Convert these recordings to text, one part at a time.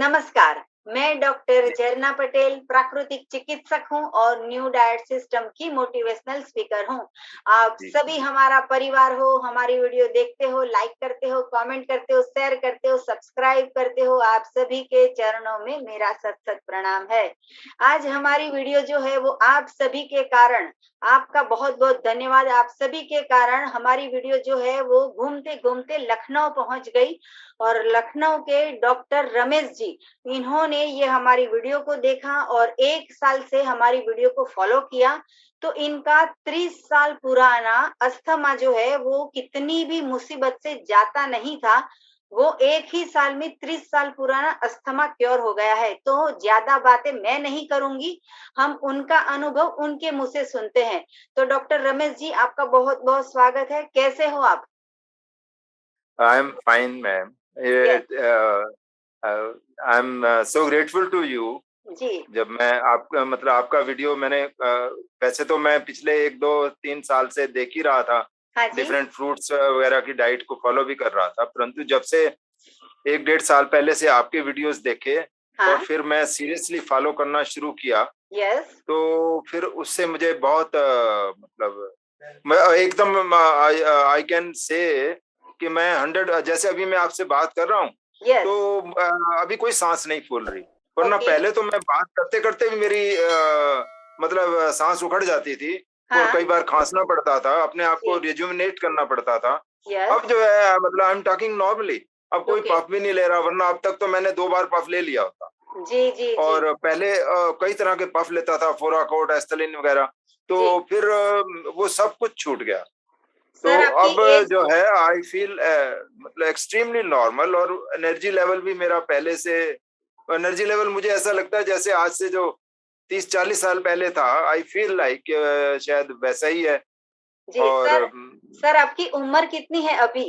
नमस्कार, मैं डॉक्टर जी, झरना पटेल प्राकृतिक चिकित्सक हूँ और न्यू डाइट सिस्टम की मोटिवेशनल स्पीकर हूँ। आप जी, सभी हमारा परिवार हो, हमारी वीडियो देखते हो, लाइक करते हो, कमेंट करते हो, शेयर करते हो, सब्सक्राइब करते हो, आप सभी के चरणों में मेरा सत-सत प्रणाम है। आज हमारी वीडियो जो है वो आप सभी के कारण, आपका बहुत-बहुत धन्यवाद। आप सभी के कारण हमारी वीडियो जो है वो घूमते-घूमते लखनऊ पहुँच गई और लखनऊ के डॉक्टर रमेश जी, इन्होंने ये हमारी वीडियो को देखा और 1 साल से हमारी वीडियो को फॉलो किया। तो इनका 30 साल पुराना अस्थमा जो है वो कितनी भी मुसीबत से जाता नहीं था, वो 1 ही साल में 30 साल पुराना अस्थमा क्योर हो गया है। तो ज़्यादा बातें मैं नहीं करूँगी, हम उनका अनुभव उनके मुँह से सुनते हैं। तो डॉक्टर रमेश जी, आपका बहुत-बहुत स्वागत है। कैसे हो आप? I am fine ma'am. Yes, I am so grateful to you. जी। जब मैं आपका मतलब आपका वीडियो मैंने वैसे तो मैं पिछले 1 2 3 साल से देख ही रहा था, हाँ जी। डिफरेंट फ्रूट्स वगैरह की डाइट को फॉलो भी कर रहा था, परंतु जब से 1 1.5 साल पहले से आपके वीडियोस देखे और हाँ, फिर मैं सीरियसली फॉलो करना शुरू किया, यस। तो फिर उससे मुझे बहुत मतलब मैं एकदम आई कैन से कि मैं 100 जैसे अभी मैं आपसे बात कर रहा हूँ, यस, तो अभी कोई सांस नहीं फूल रही, वरना ओके, पहले तो मैं बात करते करते भी मेरी मतलब सांस उखड़ जाती थी और हाँ, कई बार खांसना पड़ता था, अपने आप को जी, रिजुविनेट करना पड़ता था। यस, अब जो है मतलब आई एम टॉकिंग नॉर्मली, अब कोई ओके, पफ भी नहीं ले रहा, वरना अब तक तो मैंने 2 बार पफ ले लिया होता। जी, जी, जी, और पहले कई तरह के पफ लेता था, फोराकोट, एस्थलीन वगैरह, जी। तो फिर वो सब कुछ छूट गया। तो सर आपकी अब एज जो है आई फील मतलब एक्सट्रीमली नॉर्मल, और एनर्जी लेवल भी मेरा पहले से, एनर्जी लेवल मुझे ऐसा लगता है जैसे आज से जो 30 40 साल पहले था, आई फील लाइक शायद वैसा ही है। जी, और सर आपकी उम्र कितनी है अभी?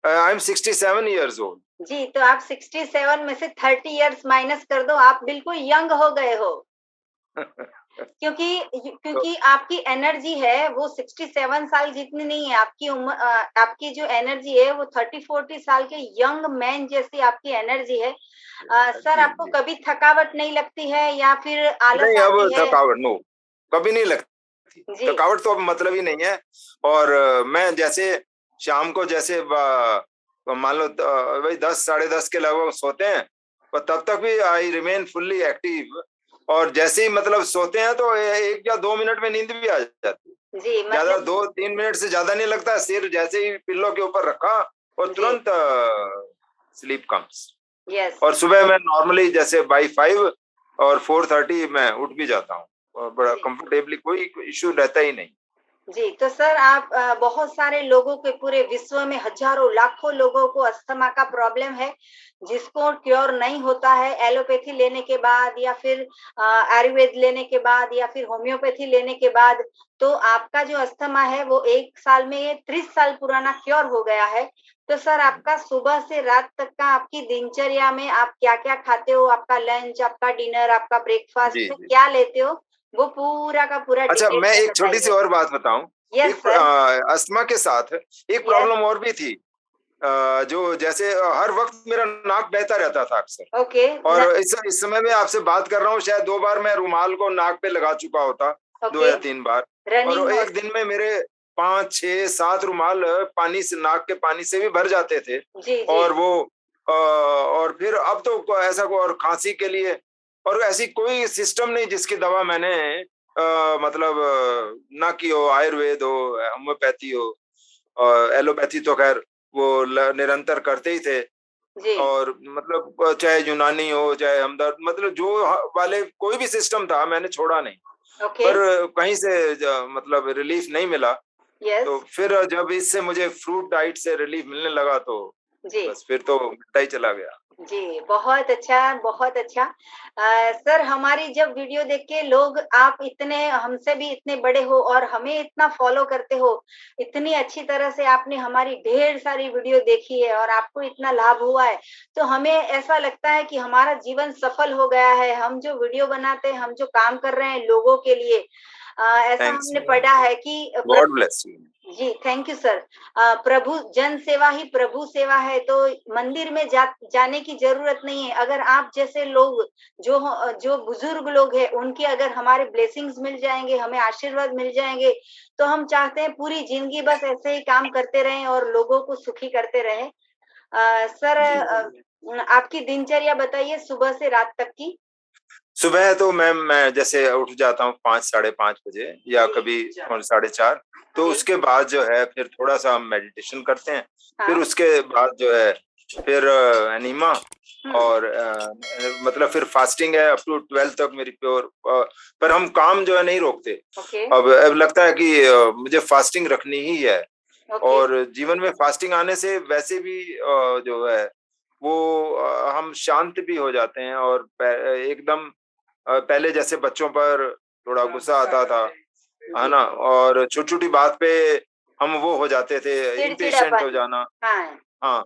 आई एम 67 ईयर्स जी, तो आप 67 में से 30 इयर्स माइनस कर दो, आप बिल्कुल यंग हो गए हो। ओल्ड। तो क्योंकि आपकी एनर्जी है वो 67 साल जितनी नहीं है, आपकी जो एनर्जी है वो 30-40 साल के यंग मैन जैसी आपकी एनर्जी है। सर जी, आपको जी। कभी थकावट नहीं लगती है या फिर आलस नहीं, अब आती है? थकावट नो, कभी नहीं लगती। जी, थकावट तो अब मतलब ही नहीं है। और मैं जैसे शाम को जैसे मान लो वही 10 साढ़े 10 के लगभग सोते हैं, और तब तक भी आई रिमेन फुल्ली एक्टिव। और जैसे ही मतलब सोते हैं तो 1 या 2 मिनट में नींद भी आ जाती है। जी ज्यादा मतलब 2 3 मिनट से ज्यादा नहीं लगता, सिर जैसे ही पिल्लो के ऊपर रखा और जी, तुरंत स्लीप कम्स। यस। और सुबह मैं नॉर्मली जैसे बाई 5 और 4:30 मैं उठ भी जाता हूँ, और बड़ा जी। कंफर्टेबली, कोई इश्यू रहता ही नहीं। जी, तो सर आप बहुत सारे लोगों के पूरे विश्व में हज़ारों, लाखों लोगों को अस्थमा का प्रॉब्लम है, जिसको क्योर नहीं होता है एलोपैथी लेने के बाद या फिर आयुर्वेद लेने के बाद या फिर होम्योपैथी लेने के बाद। तो आपका जो अस्थमा है वो 1 साल में ये 30 साल पुराना क्योर हो गया है। तो सर आपका सुबह से रात तक का आपकी दिनचर्या में आप क्या-क्या खाते हो? आपका लंच, आपका डिनर, आपका ब्रेकफास्ट जी, में जी। क्या लेते हो? वो पूरा का पूरा अच्छा, डिटेल मैं में एक छोटी सी बताइए। और बात बताऊं। यस एक सर, अस्थमा के साथ एक यस, प्रॉब्लम और भी थी, जो जैसे हर वक्त मेरा नाक बहता रहता था अक्सर। ओके, और इस समय मैं आपसे बात कर रहा हूँ, शायद 2 बार मैं रुमाल को नाक पे लगा चुका होता, दो ओके, या तीन बार और वो रनिंग एक मोड। दिन में मेरे 5 6 7 रुमाल पानी से, नाक के पानी से भी भर जाते थे। जी, जी, और वो और फिर अब तो ऐसा को, और खांसी के लिए और ऐसी कोई सिस्टम नहीं जिसकी दवा मैंने मतलब ना की हो, आयुर्वेद हो, होम्योपैथी हो, एलोपैथी तो खैर वो निरंतर करते ही थे। जी, और मतलब चाहे यूनानी हो, चाहे हमदर्द, मतलब जो वाले कोई भी सिस्टम था मैंने छोड़ा नहीं। ओके, पर कहीं से मतलब रिलीफ नहीं मिला। यस, तो फिर जब इससे मुझे फ्रूट डाइट से रिलीफ मिलने लगा, तो जी। बस फिर तो मिलता ही चला गया। जी, बहुत अच्छा, बहुत अच्छा। सर हमारी जब वीडियो देख के लोग आप इतने हमसे भी इतने बड़े हो और हमें इतना फ़ॉलो करते हो, इतनी अच्छी तरह से आपने हमारी ढेर सारी वीडियो देखी है और आपको इतना लाभ हुआ है, तो हमें ऐसा लगता है कि हमारा जीवन सफल हो गया है। हम जो वीडियो बनाते हैं, हम जो काम कर रहे हैं लोगों के लिए, ऐसा थैंक्स हमने पढ़ा है कि गॉड ब्लेस यू। जी थैंक यू सर। प्रभु जन सेवा ही प्रभु सेवा है, तो मंदिर में जाने की जरूरत नहीं है। अगर आप जैसे लोग जो बुजुर्ग लोग हैं उनके अगर हमारे ब्लेसिंग्स मिल जाएंगे, हमें आशीर्वाद मिल जाएंगे, तो हम चाहते हैं पूरी जिंदगी बस ऐसे ही काम करते रहें और लोगों को सुखी करते रहें। सर आपकी दिनचर्या बताइए सुबह से रात तक की। सुबह तो मैं जैसे उठ जाता हूँ 5 साढ़े 5 बजे या कभी 4:30, तो उसके बाद जो है फिर थोड़ा सा हम मेडिटेशन करते हैं। फिर उसके बाद जो है फिर एनीमा और मतलब फिर फास्टिंग है अप टू 12 तक मेरी प्योर। पर हम काम जो है नहीं रोकते। अब लगता है कि मुझे फास्टिंग रखनी ही है। और जीवन में फास्टिंग आने से वैसे भी जो है वो हम शांत भी हो जाते हैं और एकदम पहले जैसे बच्चों पर थोड़ा गुस्सा आता था, है ना, और छोटी छोटी बात पे हम वो हो जाते थे, इम्पेशेंट हो जाना। हाँ,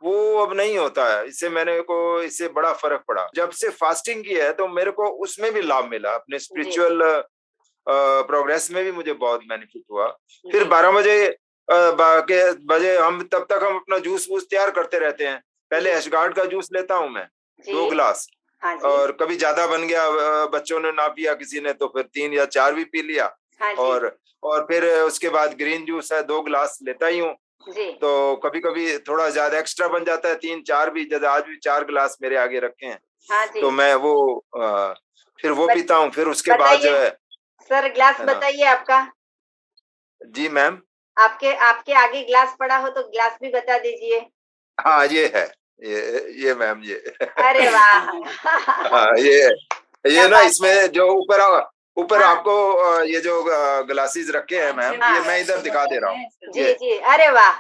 वो अब नहीं होता है। इससे बड़ा फर्क पड़ा जब से फास्टिंग की है, तो मेरे को उसमें भी लाभ मिला। अपने स्पिरिचुअल प्रोग्रेस में भी मुझे बहुत बेनिफिट हुआ। फिर 12 बजे हम तब तक हम अपना जूस वूस तैयार करते रहते हैं। पहले एशगार्ड का जूस लेता हूँ मैं 2 गिलास, और कभी ज्यादा बन गया, बच्चों ने ना पिया किसी ने, तो फिर 3 या 4 भी पी लिया। और फिर उसके बाद ग्रीन जूस है 2 गिलास लेता ही हूँ। तो कभी कभी थोड़ा ज्यादा एक्स्ट्रा बन जाता है, 3-4 भी, जैसे आज भी 4 गिलास मेरे आगे रखे हैं। तो मैं वो फिर वो पीता हूँ। फिर उसके बाद जो है सर ग्लास बताइए आपका। जी मैम, आपके आपके आगे ग्लास पड़ा हो तो ग्लास भी बता दीजिए। हाँ ये है, ये मैम, ये अरे वाह। हाँ ये ना, इसमें जो ऊपर आपको ये जो ग्लासेस रखे हैं मैम, ये मैं इधर दिखा दे रहा हूँ। जी जी, अरे वाह,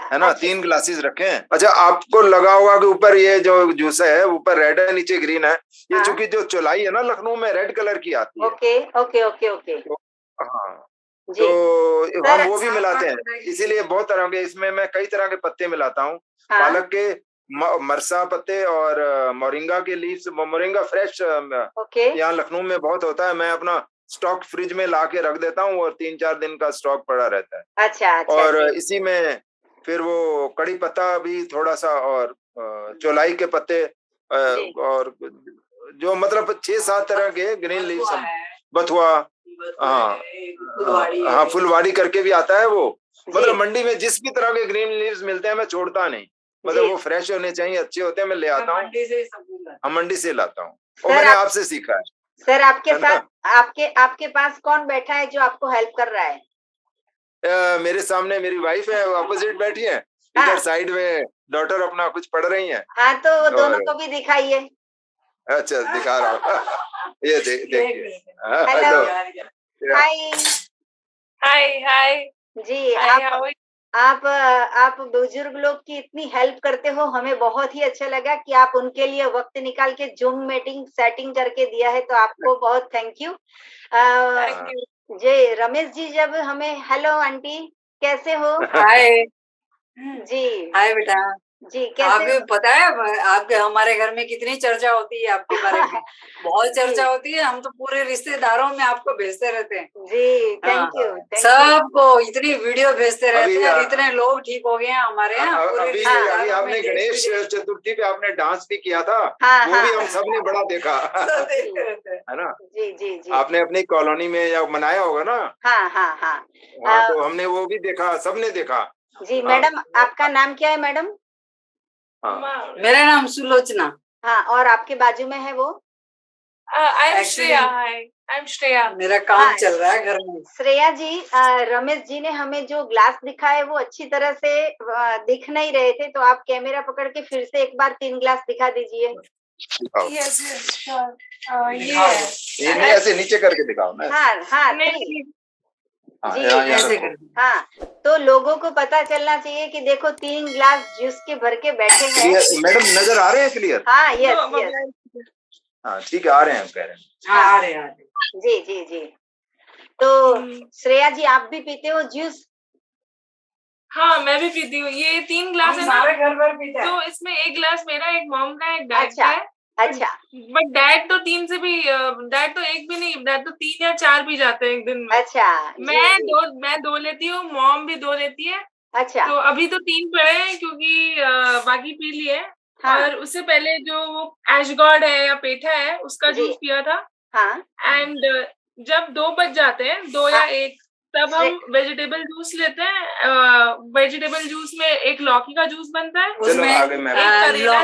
है ना, 3 ग्लासेस रखे हैं। अच्छा, आपको लगा होगा कि ऊपर ये जो जूस है ऊपर रेड है नीचे ग्रीन है। ये चूंकि जो चौलाई है ना लखनऊ में रेड कलर की आती है। ओके। तो, हाँ, तो हम वो भी मिलाते हैं, इसीलिए बहुत तरह के, इसमें मैं कई तरह के पत्ते मिलाता हूँ। पालक के, मरसा पत्ते और मोरिंगा के लीव्स। मोरिंगा फ्रेश यहाँ लखनऊ में बहुत होता है। मैं अपना स्टॉक फ्रिज में ला के रख देता हूँ और 3-4 दिन का स्टॉक पड़ा रहता है। अच्छा। और इसी में फिर वो कड़ी पत्ता भी थोड़ा सा, और चौलाई के पत्ते, और जो मतलब 6-7 तरह के ग्रीन लीव्स, बथुआ, हाँ फुलवाड़ी करके भी आता है वो। मतलब मंडी में जिस भी तरह के ग्रीन लीव्स मिलते हैं मैं छोड़ता नहीं। मतलब वो फ्रेश होने चाहिए, अच्छे होते हैं, मैं ले आता हूँ। हम मंडी से लाता हूँ, और मैंने आपसे सीखा है। सर आपके साथ आपके पास कौन बैठा है जो आपको हेल्प कर रहा है? मेरे सामने मेरी वाइफ है, अपोजिट बैठी है। इधर साइड में डॉटर अपना कुछ पढ़ रही हैं। हाँ, तो दोनों को भी दिखाइए। अच्छा, दिखा रहा हूँ। ये देखिए। हेलो, हाय जी। आप बुजुर्ग लोग की इतनी हेल्प करते हो, हमें बहुत ही अच्छा लगा कि आप उनके लिए वक्त निकाल के जूम मीटिंग सेटिंग करके दिया है, तो आपको बहुत थैंक यू। जी रमेश जी, जब हमें हेलो आंटी, कैसे हो? हाय जी हाय बेटा जी, कैसे? आपको पता है आपके हमारे घर में कितनी चर्चा होती है आपके बारे में? बहुत चर्चा होती है। हम तो पूरे रिश्तेदारों में आपको भेजते रहते हैं। जी थैंक यू। सबको इतनी वीडियो भेजते रहते हैं। इतने लोग ठीक हो गए हैं हमारे यहाँ। अभी आपने गणेश चतुर्थी पे आपने डांस भी किया था। वो भी हम सबने बड़ा देखा, है ना? जी आपने अपनी कॉलोनी में या मनाया होगा ना? हाँ। तो हमने वो भी देखा, सबने देखा। जी मैडम, आपका नाम क्या है मैडम? मेरा नाम सुलोचना। हाँ, और आपके बाजू में है वो? श्रेया। मेरा काम चल रहा है घर में। श्रेया जी, रमेश जी ने हमें जो ग्लास दिखाए वो अच्छी तरह से दिख नहीं रहे थे, तो आप कैमरा पकड़ के फिर से एक बार 3 ग्लास दिखा दीजिए। ये नहीं, ऐसे नीचे करके दिखाओ ना। हाँ जी ऐसे कर। हाँ, तो लोगों को पता चलना चाहिए कि देखो 3 ग्लास जूस के भर के बैठे हैं। मैडम नजर आ रहे हैं क्लियर? हाँ, यस। हाँ ठीक है, आ रहे हैं, कह रहे हैं। हाँ, आ रहे हैं। जी। तो श्रेया जी, आप भी पीते हो जूस? हाँ, मैं भी पीती हूँ। ये 3 ग्लास है ना, सारे घर भर पीते हैं। तो इसमें 1 ग्लास मेरा, एक मॉम का, एक डैड का है। अच्छा बट डैड तो 3 से भी डैड तो 1 भी नहीं, डैड तो 3 या 4 पी जाते हैं एक दिन में। अच्छा जी मैं 2 लेती हूँ, मॉम भी 2 लेती है। अच्छा तो अभी तो 3 पड़े हैं क्योंकि बाकी पी लिए। हाँ और उससे पहले जो वो एशगॉर्ड है या पेठा है उसका जी जूस पिया था। हाँ एंड जब 2 बज जाते हैं, 2 या हाँ 1, तब हम वेजिटेबल जूस लेते हैं। वेजिटेबल जूस में एक लौकी का जूस बनता है, चलो उसमें आगे मैं एक करेला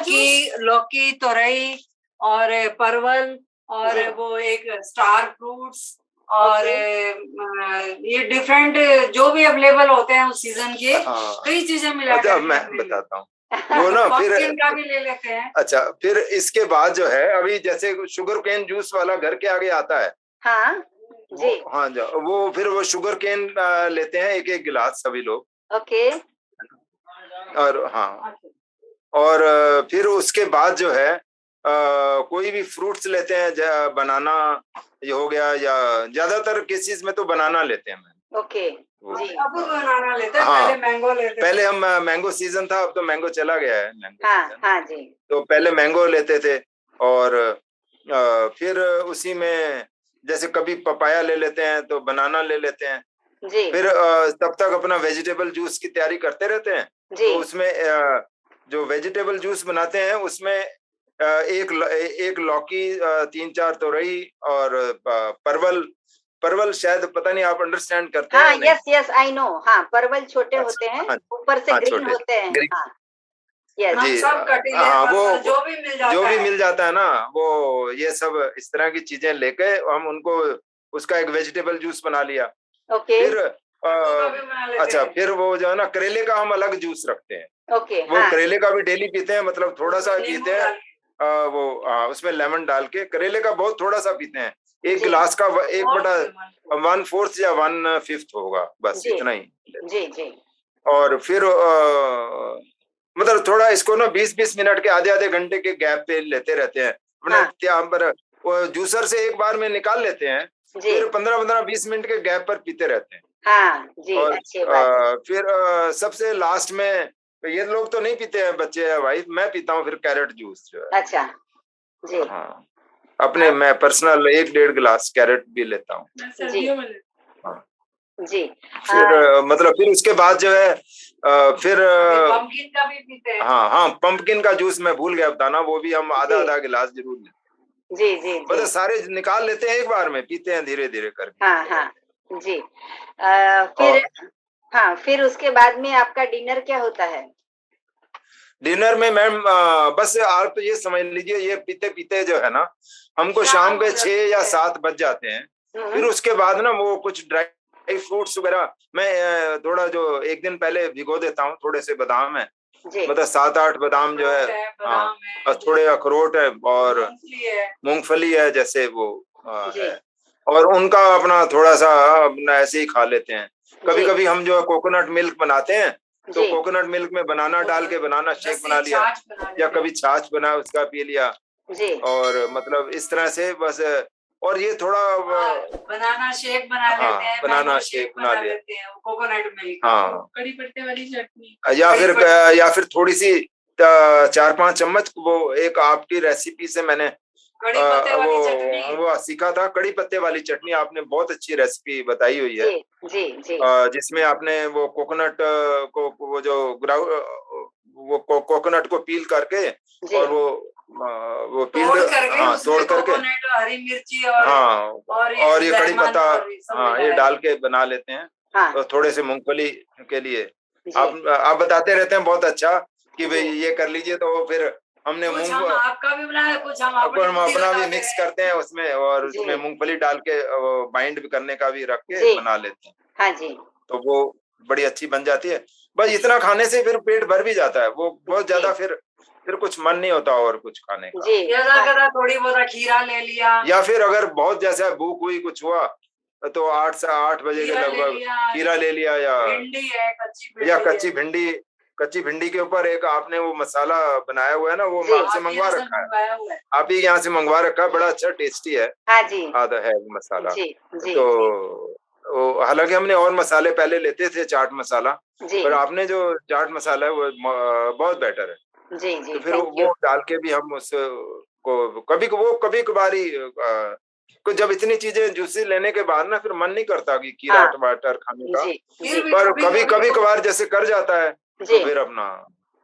लौकी, तोरई और परवल और जी वो एक स्टार फ्रूट्स और ये डिफरेंट जो भी अवेलेबल होते हैं उस सीजन के, हाँ कई चीजें मिला अच्छा करके मैं हम ले लेते बताता हूँ वो ना हैं। फिर पम्पकिन का भी ले लेते हैं। अच्छा फिर इसके बाद जो है अभी जैसे शुगर केन जूस वाला घर के आगे आता है हाँ जी हाँ जो वो फिर वो शुगर केन लेते हैं एक एक गिलास सभी लोग ओके और हाँ और फिर उसके बाद जो है कोई भी फ्रूट्स लेते हैं बनाना ये हो गया या ज्यादातर केसेस में तो बनाना लेते हैं मैं ओके वो जी अब बनाना लेते हैं, हाँ। पहले मैंगो लेते थे। पहले हम मैंगो सीजन था अब तो मैंगो चला गया है मैंगो हाँ सीजन हाँ जी तो पहले मैंगो लेते थे और फिर उसी में जैसे कभी पपाया ले लेते हैं तो बनाना ले लेते हैं जी फिर तब तक अपना वेजिटेबल जूस की तैयारी करते रहते हैं जी तो उसमें जो वेजिटेबल जूस बनाते हैं उसमें एक लौकी 3-4 तोरई और परवल परवल शायद पता नहीं आप अंडरस्टैंड करते हैं हाँ या नहीं यस यस आई नो हाँ परवल छोटे होते अच्छा हैं हाँ ऊपर से हाँ ग्रीन छोटे होते हैं ग्रीन हाँ यस हम जी सब कटिले हाँ वो परवल जो भी मिल जाता जो भी है। मिल जाता है ना वो ये सब इस तरह की चीजें लेके हम उनको उसका एक वेजिटेबल जूस बना लिया ओके फिर कद्दू का भी बना लेते अच्छा हैं। फिर वो जो है ना करेले का हम अलग जूस रखते हैं ओके वो हाँ करेले का भी डेली पीते हैं मतलब थोड़ा सा उसमें नींबू पीते हैं डाल के। वो उसमें लेमन डाल के करेले का बहुत थोड़ा सा पीते हैं एक जी गिलास का एक और बटा लेमन। 1/4 या 1/5 होगा बस जी इतना ही जी जी और फिर मतलब थोड़ा इसको ना 20-20 मिनट के आधे आधे घंटे के गैप पे लेते रहते हैं अपने हाँ क्या पर वो जूसर से एक बार में निकाल लेते हैं जी फिर 15-15-20 मिनट के गैप पर पीते रहते हैं हाँ जी और अच्छी बात है फिर सबसे लास्ट में ये लोग तो नहीं पीते हैं बच्चे या वाइफ मैं पीता हूँ फिर कैरेट जूस जो है अच्छा जी हाँ अपने मैं पर्सनल 1-1.5 गिलास कैरेट भी लेता हूँ मैं जी सर्दियों में लेती हाँ जी फिर मतलब फिर उसके बाद जो है फिर पम्पकिन का भी पीते हैं। हाँ हाँ पंपकिन का जूस मैं भूल गया बताना वो भी हम आधा जी आधा गिलास जरूर लेते जी जी हैं मतलब जी सारे निकाल लेते हैं एक बार में पीते हैं धीरे धीरे करके हाँ हाँ जी फिर और हाँ फिर उसके बाद में आपका डिनर क्या होता है डिनर में मैम बस आप ये समझ लीजिए ये पीते पीते जो है ना हमको शाम के 6 या 7 बज जाते हैं फिर उसके बाद ना वो कुछ ड्राई फ्रूट्स वगैरह मैं थोड़ा जो एक दिन पहले भिगो देता हूँ थोड़े से बादाम है जी मतलब 7-8 बादाम जो है हाँ बादाम है, और थोड़े अखरोट है और मूंगफली है। मूंगफली है जैसे वो जी है और उनका अपना थोड़ा सा अपना ऐसे ही खा लेते हैं कभी जी कभी हम जो कोकोनट मिल्क बनाते हैं तो जी कोकोनट मिल्क में बनाना डाल के बनाना शेक लस्सी, बना लिया छाछ बना लेते या हैं। कभी छाछ बना उसका पी लिया जी और मतलब इस तरह से बस और ये थोड़ा बनाना शेक बना हाँ, लेते हैं, बनाना मैंगो शेक बना बना लिया। लेते हैं, कोकोनट मिल्क। हाँ कड़ी पत्ते वाली चटनी। या फिर थोड़ी सी 4-5 चम्मच वो एक आपकी रेसिपी से मैंने कड़ी पत्ते वाली चटनी। वो सीखा था कड़ी पत्ते वाली चटनी आपने बहुत अच्छी रेसिपी बताई हुई है जी जी जी जिसमें आपने वो कोकोनट को वो जो वो कोकोनट को पील करके जी और वो पील्ड तोड़ करके हाँ उसमें तोड़ करके कोकोनट, हरी मिर्ची और हाँ और ये कड़ी लेमन पत्ता और सब हाँ ये मिलाया। डाल के बना लेते हैं हाँ और थोड़े से मूंगफली के लिए जी आप बताते रहते हैं बहुत अच्छा कि भाई जी ये कर लीजिए तो फिर हमने कुछ हम मूंग आपका भी बनाया, कुछ हम अब हम अपनी अपना भी बताते मिक्स हैं। करते हैं उसमें और जी उसमें मूंगफली डाल के बाइंड करने का भी रख के जी बना लेते हैं हाँ जी तो वो बड़ी अच्छी बन जाती है बस इतना खाने से फिर पेट भर भी जाता है वो बहुत जी ज्यादा फिर कुछ मन नहीं होता और कुछ खाने का जी ज्यादा करा थोड़ी बहुत खीरा ले लिया, या फिर अगर बहुत जैसा भूख हुई कुछ हुआ तो 8 से 8 बजे के खीरा ले लगभग लिया, खीरा ले लिया भिंडी है, या कच्ची कच्ची भिंडी के ऊपर एक आपने वो मसाला बनाया हुआ है ना वो जी आपसे मंगवा यहाँ से रखा है मंगवाया हुआ है। आप ही यहाँ से मंगवा रखा है बड़ा अच्छा टेस्टी है हाँ जी आधा है वो मसाला जी जी तो हालांकि हमने और मसाले पहले लेते थे चाट मसाला जी पर आपने जो चाट मसाला है वो बहुत बेटर है जी जी तो फिर थैंक यू वो डाल के भी हम उस कभी कभार ही जब इतनी चीजें जूसी लेने के बाद ना फिर मन नहीं करता कि खीरा हाँ। टमाटर खाने का, जी फिर जी भी पर कभी कभी कभार जैसे कर जाता है तो जी फिर अपना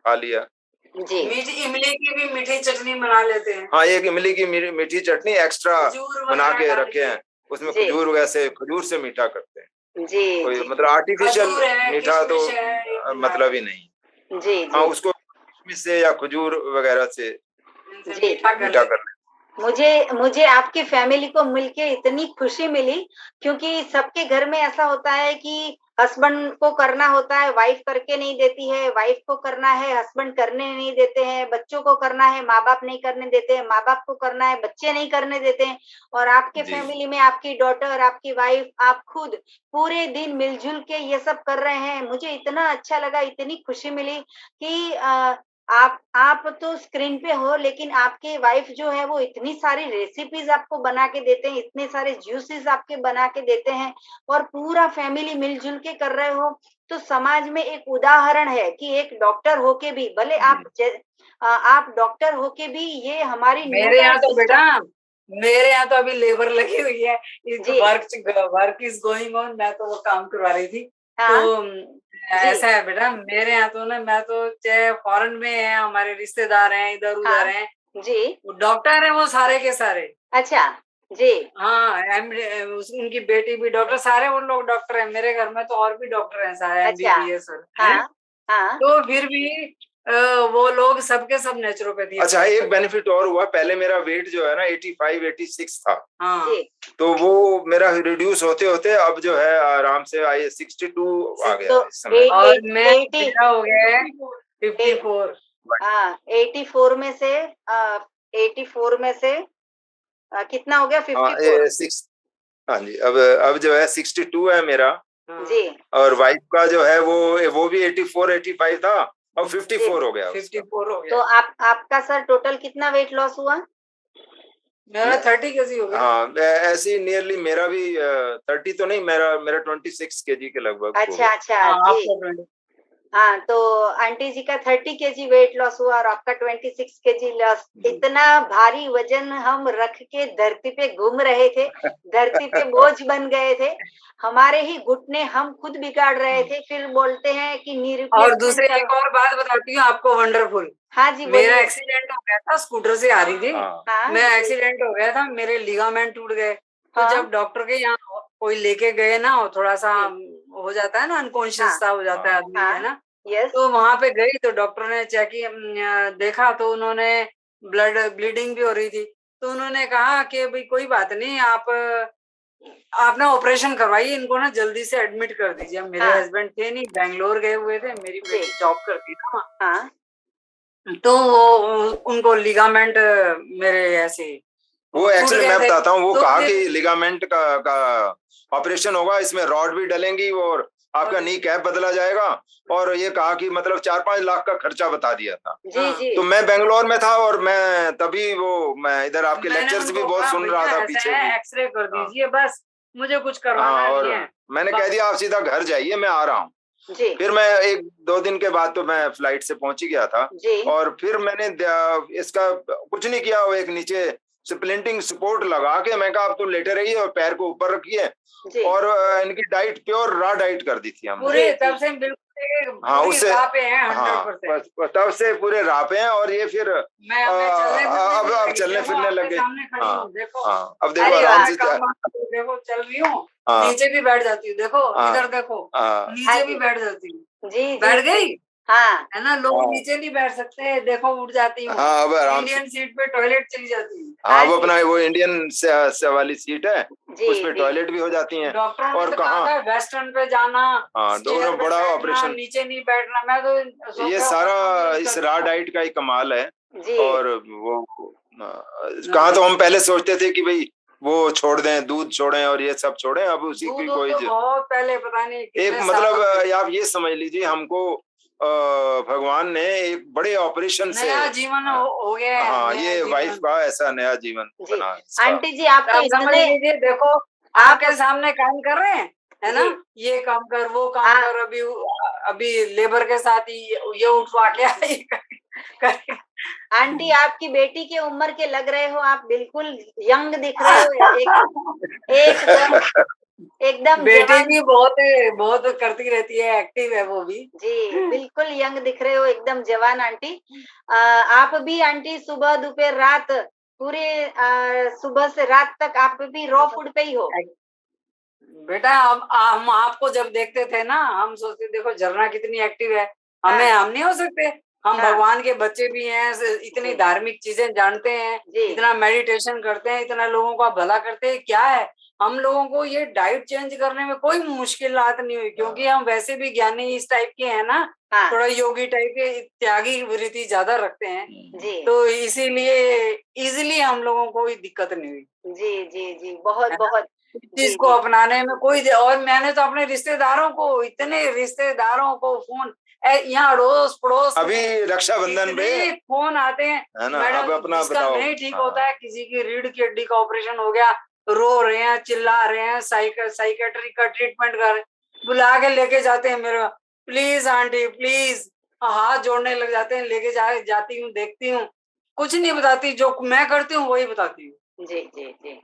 खा लिया। जी इमली की भी मीठी चटनी बना लेते हैं, हाँ, एक इमली की मीठी चटनी एक्स्ट्रा खजूर बना वगैरह के डाल रखे हैं, उसमें जी खजूर, वैसे खजूर से मीठा करते हैं। जी कोई जी मतलब आर्टिफिशियल खजूर है, मीठा तो किशमिश है, ये मिला मतलब ही नहीं। जी हाँ, जी उसको किशमिश से या खजूर वगैरह से इनसे जी। मीठा कर मीठा लेते कर मुझे मुझे आपकी फैमिली को मिलके इतनी खुशी मिली, क्योंकि सबके घर में ऐसा होता है कि हस्बैंड को करना होता है, वाइफ करके नहीं देती है, वाइफ को करना है, हस्बैंड करने नहीं देते हैं, बच्चों को करना है, माँ बाप नहीं करने देते हैं, माँ बाप को करना है, बच्चे नहीं करने देते हैं। और आपके जी। फैमिली में आपकी डॉटर, आपकी वाइफ, आप खुद पूरे दिन मिलजुल के ये सब कर रहे हैं। मुझे इतना अच्छा लगा, इतनी खुशी मिली कि आप तो स्क्रीन पे हो, लेकिन आपकी वाइफ जो है वो इतनी सारी रेसिपीज आपको बना के देते हैं, इतने सारे जूसेस आपके बना के देते हैं, और पूरा फैमिली मिलजुल के कर रहे हो। तो समाज में एक उदाहरण है कि एक डॉक्टर होके भी, भले आप डॉक्टर होके भी ये हमारी मेरे यहाँ तो सिस्टर। बेटा, मेरे यहाँ तो अभी लेबर लगी हुई है, जी वर्क इज गोइंग ऑन, मैं तो वो काम करवा रही थी। हाँ तो ऐसा है बेटा, मेरे यहाँ तो ना, मैं तो चाहे फॉरेन में है, हमारे रिश्तेदार हैं, इधर हाँ उधर हैं, जी डॉक्टर है वो सारे के सारे। अच्छा जी हाँ, उनकी बेटी भी डॉक्टर, सारे उन लोग डॉक्टर हैं। मेरे घर में तो और भी डॉक्टर हैं सारे, अच्छा MBBS हैं। हाँ हाँ तो फिर भी वो लोग सबके सब नेचुरोपैथी। अच्छा, एक बेनिफिट और हुआ, पहले मेरा वेट जो है ना 85 86 था, हाँ जी तो वो मेरा रिड्यूस होते होते अब जो है आराम से 62 आ गया तो है इस समय। और मैं 80 मेरा हो गया है 54। हाँ 84 में से 84 में से कितना हो गया? हाँ 54 सिक्स, हाँ जी, अब जो है 62 है मेरा, जी और वाइफ का जो है वो भी 84 85 था, अब 54 हो गया उसका। 54 हो तो गया। आपका सर टोटल कितना वेट लॉस हुआ? मेरा 30 केजी हो गया। हाँ, ऐसे ही नियरली मेरा भी 30 तो नहीं, मेरा 26 केजी के लगभग हो अच्छा गया। अच्छा हाँ, जी आपका 20। हाँ, तो आंटी जी का 30 केजी वेट लॉस हुआ और आपका 26 केजी लॉस। इतना भारी वजन हम रख के धरती पे घूम रहे थे, धरती पे बोझ बन गए थे, हमारे ही घुटने हम खुद बिगाड़ रहे थे। फिर बोलते हैं कि नी और रिप्लेसमेंट दूसरे एक और बात बताती हूँ आपको, वंडरफुल। हाँ जी मेरा बोलिए। एक्सीडेंट हो गया था, स्कूटर से आ रही थी, हाँ मैं एक्सीडेंट हो गया था, मेरे लिगामेंट टूट गए। तो हाँ जब डॉक्टर के यहाँ कोई लेके गए ना, और थोड़ा सा हो जाता है ना, अनकॉन्शियस सा हो जाता है आदमी, है ना। यस तो वहां पे गई तो डॉक्टर ने चेक देखा, तो उन्होंने ब्लीडिंग भी हो रही थी। तो उन्होंने कहा कि भाई कोई बात नहीं, आप ना ऑपरेशन करवाइए, इनको ना जल्दी से एडमिट कर दीजिए। अब मेरे हस्बैंड थे नहीं, बैंगलोर गए हुए थे, मेरी बेटी जॉब करती थी ना हाँ तो वो उनको लिगामेंट मेरे ऐसे वो एक्चुअली मैं बताता हूँ, वो तो कहा कि लिगामेंट का ऑपरेशन होगा, इसमें रॉड भी डलेंगी और आपका नी कैप बदला जाएगा, और ये कहा कि मतलब 4-5 लाख का खर्चा बता दिया था। जी जी तो मैं बेंगलोर में था और मैं तभी मैं इधर आपके मैंने लेक्चर्स भी उनको बहुत कहा, सुन रहा भैया था ऐसा पीछे है, भी। एक्सरे कर दीजिए बस, मुझे कुछ करवाना हाँ, और नहीं है। मैंने कह दिया आप सीधा घर जाइए, मैं आ रहा हूँ। जी फिर मैं 1-2 दिन के बाद तो मैं फ्लाइट से पहुंच ही गया था, जी और फिर मैंने इसका कुछ नहीं किया, वो एक नीचे स्प्लिंटिंग सपोर्ट लगा के मैं कहा आप तो लेटे रहिए और पैर को ऊपर रखिए, जी और इनकी डाइट प्योर रॉ डाइट कर दी थी हमने। पूरे तब से बिल्कुल हाँ, उससे राह पे हैं हाँ 100%। तब से पूरे राह पे हैं, और ये फिर मैं अब चलने फिरने लगे, लगे। सामने खड़ी हाँ हूँ, देखो। हाँ, अब देखो अरे आराम वाह, से देखो चल रही हूँ, हाँ नीचे भी बैठ जाती हूँ, देखो हाँ इधर देखो, हाँ नीचे भी बैठ जाती हूँ। जी जी बैठ गई हाँ है ना, लोग हाँ नीचे नहीं बैठ सकते, देखो उठ जाती हूँ, हाँ, अब आराम से, इंडियन सीट पे टॉयलेट चली जाती हूँ। हाँ हाँ वो जी अपना वो इंडियन से वाली सीट है, जी उस पे जी टॉयलेट भी हो जाती हैं। डॉक्टर ने और तो कहाँ, कहा था वेस्टर्न पे जाना, हाँ, चेयर दोनों पे बड़ा बैठना, ऑपरेशन, नीचे नहीं बैठना। मैं तो ये सोफे सारा यूज इस करती रॉ हूँ। डाइट का ही कमाल है। जी और वो कहाँ तो हम पहले सोचते थे कि भाई वो छोड़ दें, दूध छोड़ें और ये सब छोड़ें, अब उसी की दूध कोई तो बहुत पहले, पता नहीं एक कितने मतलब सालों में। आप ये समझ लीजिए हमको भगवान ने एक बड़े ऑपरेशन से नया जीवन हो गया है, हाँ, नया ये वाइफ जीवन। का ऐसा नया जीवन जी बना है इसका। आंटी जी आप तो आप समझ इतने लीजिए, देखो आपके सामने काम कर रहे हैं, है ना, जी ये काम कर, वो काम हाँ कर, अभी लेबर के साथ ही ये उठवा के ये कर आंटी आपकी बेटी के उम्र के लग रहे हो, आप बिल्कुल यंग दिख रहे हो, एकदम एकदम बेटी जवान। भी बहुत करती रहती है, एक्टिव है वो भी। जी बिल्कुल यंग दिख रहे हो, एकदम जवान आंटी। आप भी आंटी सुबह दोपहर रात पूरे सुबह से रात तक आप भी रॉ फूड पे ही हो? बेटा हम आपको जब देखते थे ना, हम सोचते देखो झरना कितनी एक्टिव है, हमें हम नहीं हो सकते? हम हाँ। भगवान के बच्चे भी हैं, इतनी जी। धार्मिक चीजें जानते हैं, जी। इतना मेडिटेशन करते हैं, इतना लोगों का भला करते हैं। क्या है, हम लोगों को ये डाइट चेंज करने में कोई मुश्किलात नहीं हुई, क्योंकि हम वैसे भी ज्ञानी इस टाइप के हैं ना, हाँ। थोड़ा योगी टाइप के, त्यागी वृत्ति ज्यादा रखते हैं, जी तो इसीलिए इजिली हम लोगों को कोई दिक्कत नहीं हुई। जी जी जी बहुत है ना? बहुत। चीज जी को जी अपनाने में और मैंने तो अपने रिश्तेदारों को, इतने रिश्तेदारों को फोन, यहाँ अड़ोस पड़ोस अभी रक्षाबंधन पे इतने फोन आते हैं, है ना। अब मैडम अपना जिसका बताओ। नहीं ठीक हाँ। होता है, किसी की रीढ़ की हड्डी का ऑपरेशन हो गया, रो रहे हैं, चिल्ला रहे हैं, साइकेट्री का ट्रीटमेंट कर रहे हैं, बुला के लेके जाते हैं मेरे, प्लीज आंटी प्लीज, हाथ जोड़ने लग जाते हैं, लेके जाती हूँ, देखती हूँ, कुछ नहीं बताती, जो मैं करती हूँ वही बताती हूँ, जी जी जी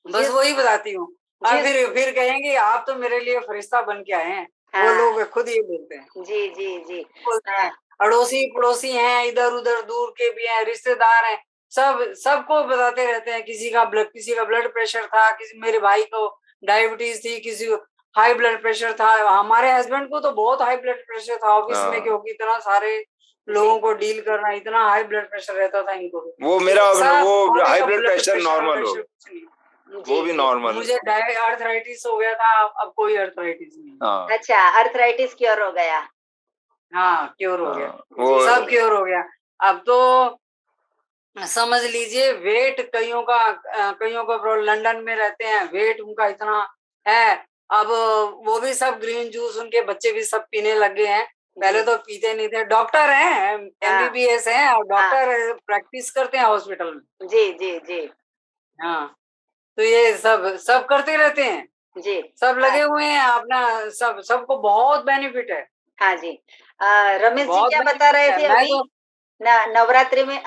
बस वही बताती हूँ। और जिस फिर कहेंगे आप तो मेरे लिए फरिश्ता बन के आए हैं, वो हाँ लोग खुद ये बोलते हैं, जी जी जी बोलते हैं अड़ोसी पड़ोसी हैं, इधर उधर दूर के भी हैं, रिश्तेदार हैं, सबको बताते रहते हैं, किसी का ब्लड प्रेशर था, किसी मेरे भाई को डायबिटीज थी, किसी को हाई ब्लड प्रेशर था, हमारे हस्बैंड को तो बहुत हाई ब्लड प्रेशर था ऑफिस में, हाँ। क्योंकि इतना सारे लोगों को डील करना, इतना हाई ब्लड प्रेशर रहता था इनको भी। वो मेरा सब वो बॉडी हाई का ब्लड प्रेशर नॉर्मल हो, कुछ नहीं। वो भी नॉर्मल। मुझे अर्थराइटिस हो गया था, अब कोई अर्थराइटिस नहीं। हाँ अच्छा अर्थराइटिस क्योर हो गया? हाँ क्योर हो गया, वो सब क्योर हो गया। अब तो समझ लीजिए वेट कईयों का लंदन में रहते हैं, वेट उनका इतना है, अब वो भी सब ग्रीन जूस, उनके बच्चे भी सब पीने लग गए हैं, पहले तो पीते नहीं थे, डॉक्टर हैं, MBBS हैं, और डॉक्टर प्रैक्टिस करते हैं हॉस्पिटल में। जी जी जी हाँ, तो ये सब करते रहते हैं, जी सब लगे हुए हैं अपना, सबको बहुत बेनिफिट है, हाँ जी। रमेश जी बहुत क्या बता बेनिफिट रहे है। थे मैं अभी? तो नवरात्रि में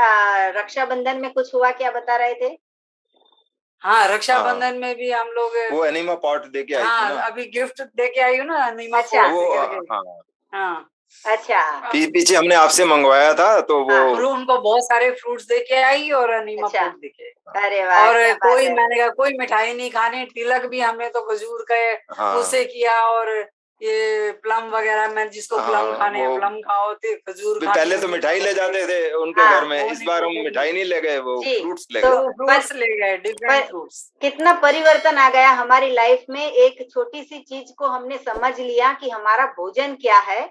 रक्षाबंधन में कुछ हुआ, क्या बता रहे थे? हाँ, रक्षाबंधन में भी हम लोग, वो एनिमा पॉट दे के आई थी ना। अभी गिफ्ट दे के आई हूँ ना, एनिमा अच्छा। पॉट वो करके। हाँ हाँ, अच्छा पीछे हमने आपसे मंगवाया था, तो वो हाँ। उनको बहुत सारे फ्रूट्स दे के आई और एनिमा अच्छा पॉट दे के आई। अरे वाह और क्या बात है। मैंने कहा कोई मिठाई नहीं खानी, तिलक भी हमने तो खजूर का हाँ उससे किया, और ये प्लम वगैरह, मैं जिसको प्लम हाँ खाने हैं वो प्लम खाओ, खजूर खानी पहले है तो मिठाई ले जाते थे उनके हाँ, घर में, वो इस नहीं, बार वो हम नहीं। मिठाई नहीं ले गए, वो जी फ्रूट्स ले तो गए। फ्रूट्स ले गए, डिफरेंट फ्रूट्स। कितना परिवर्तन आ गया हमारी लाइफ में, एक छोटी सी चीज को हमने समझ लिया कि हमारा भोजन क्या है,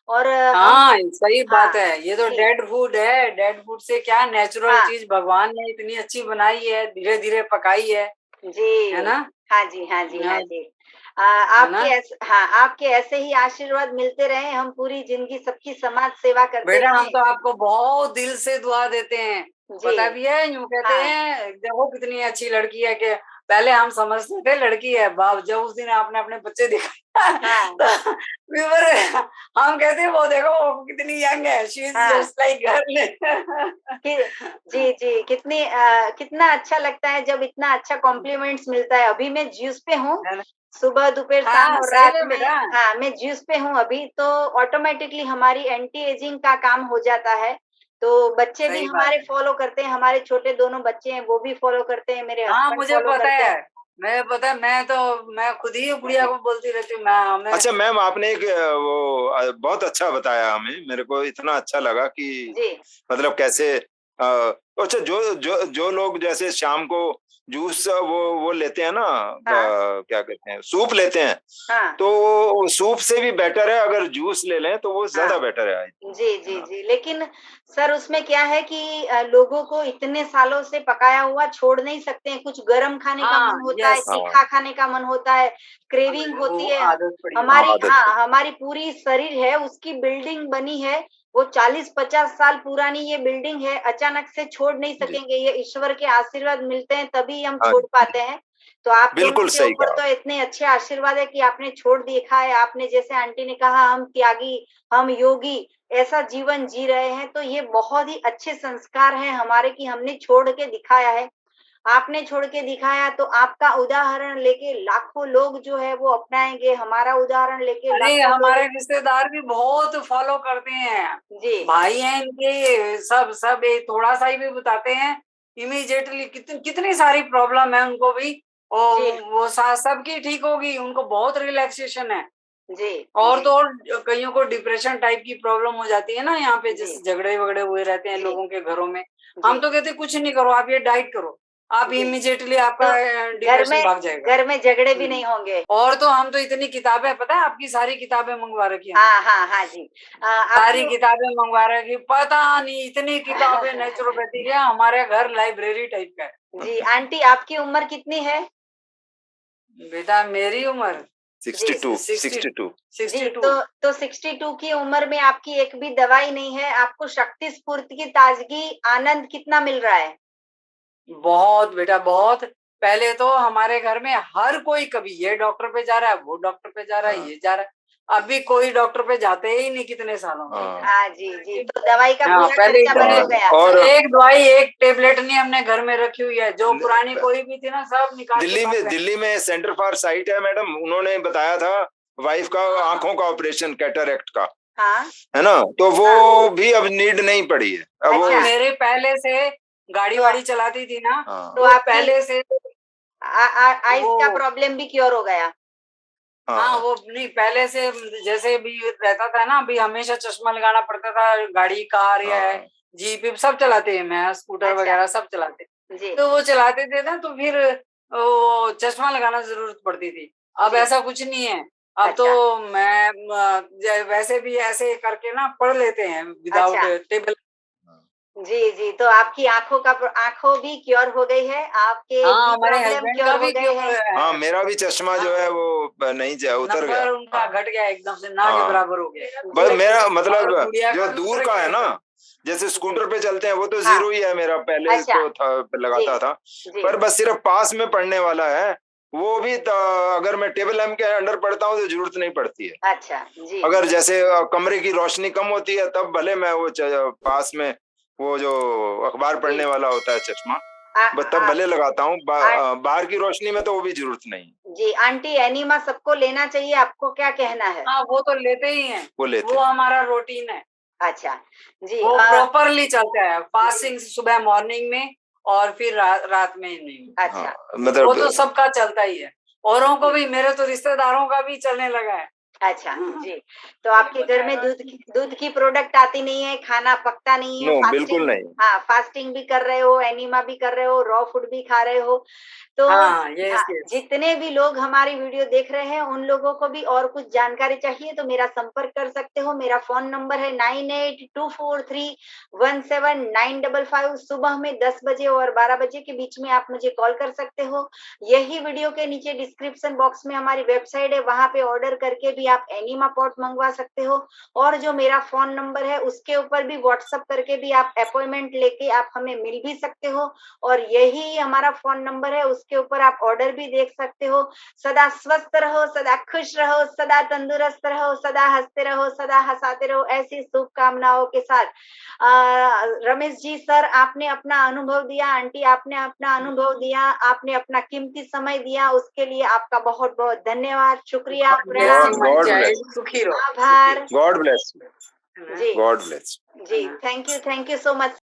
और हम हाँ सही बात हाँ है, ये तो जी डेड फूड है, डेड फूड से क्या, नेचुरल हाँ चीज भगवान ने इतनी अच्छी बनाई है, धीरे धीरे पकाई है जी ना? हाँ जी हाँ जी हाँ हाँ, जी। है ना? आपके ऐसे ही आशीर्वाद मिलते रहे, हम पूरी जिंदगी सबकी समाज सेवा करते बेटा हम रहे। तो आपको बहुत दिल से दुआ देते हैं, जी पता भी है, यूं कहते हाँ हैं देखो कितनी अच्छी लड़की है, कि पहले हम समझते थे लड़की है, बाप जब उस दिन आपने अपने बच्चे दिखाया हाँ तो हम कहते हैं वो देखो वो कितनी यंग है, शी इज हाँ जस्ट लाइक गर्ल। जी जी कितना अच्छा लगता है जब इतना अच्छा कॉम्प्लीमेंट्स मिलता है। अभी मैं ज्यूस पे हूँ, सुबह दोपहर शाम हाँ और सही रात है में। बेटा। हाँ मैं ज्यूस पे हूँ अभी, तो ऑटोमेटिकली हमारी एंटी एजिंग का काम हो जाता है, तो बच्चे भी सही बात हमारे है। फॉलो करते हैं, हमारे छोटे दोनों बच्चे हैं वो भी फॉलो करते हैं, मेरे हाँ हस्बैंड मुझे फॉलो पता करते है, हैं। मैं खुद ही गुड़िया को बोलती रहती हूँ, मैं अच्छा मैम, आपने एक वो बहुत अच्छा बताया हमें, मेरे को इतना अच्छा लगा कि जी मतलब कैसे अच्छा जो लोग जैसे शाम को जूस वो लेते हैं ना, हाँ क्या कहते हैं, सूप लेते हैं, हाँ तो सूप से भी बेटर है अगर जूस ले लें तो वो ज्यादा हाँ बेटर है। जी जी जी लेकिन सर उसमें क्या है कि लोगों को इतने सालों से पकाया हुआ छोड़ नहीं सकते हैं, कुछ गरम खाने का हाँ मन होता है, यस, तीखा खाने का मन होता है, क्रेविंग वो होती है। आदत पड़ी है। आदत है। हमारी पूरी शरीर है, उसकी बिल्डिंग बनी है, वो 40-50 साल पुरानी ये बिल्डिंग है, अचानक से छोड़ नहीं जी सकेंगे, ये ईश्वर के आशीर्वाद मिलते हैं तभी हम हाँ छोड़ जी, पाते हैं। तो आप दोनों बिल्कुल के सही ऊपर कहा। तो इतने अच्छे आशीर्वाद है कि आपने छोड़ दिखा है, आपने जैसे आंटी ने कहा हम त्यागी, हम योगी, ऐसा जीवन जी रहे हैं, तो ये बहुत ही अच्छे संस्कार हैं हमारे कि हमने छोड़ के दिखाया है। आपने छोड़ के दिखाया, तो आपका उदाहरण लेके लाखों लोग जो है वो अपनाएंगे, हमारा उदाहरण लेके अरे लाखों हमारे लोग। रिश्तेदार भी बहुत फॉलो करते हैं, जी भाई हैं इनके, सब ये थोड़ा सा ही भी बताते हैं, इमीडिएटली कितनी सारी प्रॉब्लम है उनको भी, और जी वो सबकी ठीक होगी, उनको बहुत रिलैक्सेशन है। जी और जी तो और कईयों को डिप्रेशन टाइप की प्रॉब्लम हो जाती है ना, यहाँ पे जी जैसे झगड़े वगड़े हुए रहते हैं जी लोगों के घरों में। जी हम तो कहते हैं कुछ नहीं करो, आप ये डाइट करो, आप जी। इमीडिएटली तो आपका डिप्रेशन भाग जाएगा। घर में झगड़े भी हम्म। नहीं होंगे। और तो हम तो इतनी किताबें, पता है आपकी सारी किताबें मंगवा रखी है, हाँ हाँ हाँ जी। सारी आपकी किताबें मंगवा रखी, पता नहीं इतनी किताबें नेचुरोपैथी की, हमारे घर लाइब्रेरी टाइप का है। जी आंटी, आपकी उम्र कितनी है? बेटा मेरी उम्र 62 60 62 जी 62। तो 62 की उम्र में आपकी एक भी दवाई नहीं है, आपको शक्ति स्फूर्ति की ताजगी आनंद कितना मिल रहा है? बहुत बेटा बहुत। पहले तो हमारे घर में हर कोई कभी ये डॉक्टर पे जा रहा है, वो डॉक्टर पे जा रहा है, हाँ। ये जा रहा है, अभी कोई डॉक्टर पे जाते ही नहीं कितने सालों में। हाँ। हाँ जी जी, तो दवाई का हाँ, पूरा पहले खर्चा बंद इतने हो गया। और एक दवाई एक टेबलेट नहीं हमने घर में रखी हुई है, जो पुरानी कोई भी थी ना सब निकाल के दिल्ली में सेंटर फॉर साइट है मैडम, उन्होंने बताया था वाइफ का आंखों का ऑपरेशन कैटरेक्ट का, हाँ है ना, तो वो हाँ। भी अब नीड नहीं पड़ी है अब वो। अच्छा। मेरे पहले से गाड़ी तो- वाड़ी चलाती थी ना, हाँ तो तो आपकी पहले से आइस का वो प्रॉब्लम भी क्योर हो गया? हाँ हाँ वो नहीं, पहले से जैसे भी रहता था ना, अभी हमेशा चश्मा लगाना पड़ता था, गाड़ी कार या हाँ जीप वीप सब चलाते हैं, मैं स्कूटर अच्छा। वगैरह सब चलाते, जी तो वो चलाते थे ना, तो फिर वो चश्मा लगाना जरूरत पड़ती थी। अब जी। ऐसा कुछ नहीं है, अब अच्छा तो मैं वैसे भी ऐसे करके ना पढ़ लेते हैं विदाउट अच्छा। टेबल। जी जी, तो आपकी आंखों भी क्योर हो गई है, आपके हाँ नी हमारे प्रॉब्लम हस्बैंड क्योर का हो भी गए क्योर हैं। हाँ, मेरा भी चश्मा जो है वो नहीं जा उतर गया। नंबर उनका हाँ। घट गया एकदम से, ना के हाँ। बराबर हो गया। बस मेरा और मतलब गुड़िया जो का भी दूर उतर का गया है ना, एकदम। जैसे स्कूटर पे चलते हैं वो तो हाँ। 0 ही है मेरा, पहले अच्छा तो था लगाता जी था, जी पर बस सिर्फ पास में पड़ने वाला है, वो भी अगर मैं टेबल लैंप के अंडर पढ़ता हूँ तो जरूरत नहीं पड़ती है। अच्छा जी अगर जैसे कमरे की रोशनी कम होती है तब भले मैं वो पास में वो जो अखबार जी पढ़ने वाला होता है चश्मा, आ, बस तब आ, भले लगाता हूँ, आ, बाहर की रोशनी में तो वो भी जरूरत नहीं। जी आंटी, एनिमा सबको लेना चाहिए, आपको क्या कहना है? हाँ वो तो लेते ही हैं, वो लेते वो हैं। हमारा रूटीन है, अच्छा जी वो प्रॉपरली चलता है, फास्टिंग सुबह मॉर्निंग में और फिर रात में इवनिंग में, अच्छा हाँ वो मतलब तो सबका चलता ही है, औरों को भी, मेरे तो रिश्तेदारों का भी चलने लगा है। अच्छा जी, तो आपके घर में दूध की प्रोडक्ट आती नहीं है, खाना पकता नहीं है, नो बिल्कुल फास्टिंग, नहीं। हाँ फास्टिंग भी कर रहे हो, एनिमा भी कर रहे हो, रॉ फूड भी खा रहे हो, तो हाँ यस यस। जितने भी लोग हमारी वीडियो देख रहे हैं उन लोगों को भी और कुछ जानकारी चाहिए तो मेरा संपर्क कर सकते हो। मेरा फोन नंबर है 9824317955। सुबह में 10 बजे और 12 बजे के बीच में आप मुझे कॉल कर सकते हो। यही वीडियो के नीचे डिस्क्रिप्शन बॉक्स में हमारी वेबसाइट है, वहां पे ऑर्डर करके भी आप एनिमा पॉट मंगवा सकते हो, और जो मेरा फोन नंबर है उसके ऊपर भी व्हाट्सएप करके भी आप अपॉइंटमेंट लेके आप हमें मिल भी सकते हो, और यही हमारा फोन नंबर है, उसके ऊपर आप ऑर्डर भी देख सकते हो। सदा स्वस्थ रहो, सदा खुश रहो, सदा तंदुरुस्त रहो, सदा हंसते रहो, सदा हंसाते रहो, ऐसी शुभकामनाओं के साथ रमेश जी सर, आपने अपना अनुभव दिया, आंटी आपने अपना अनुभव दिया, आपने अपना कीमती समय दिया, उसके लिए आपका बहुत बहुत धन्यवाद, शुक्रिया, प्रणाम, गॉड ब्लेस, सुखी रहो, आभार गॉड ब्लेस, जी गॉड ब्लेस। जी। Thank you so much.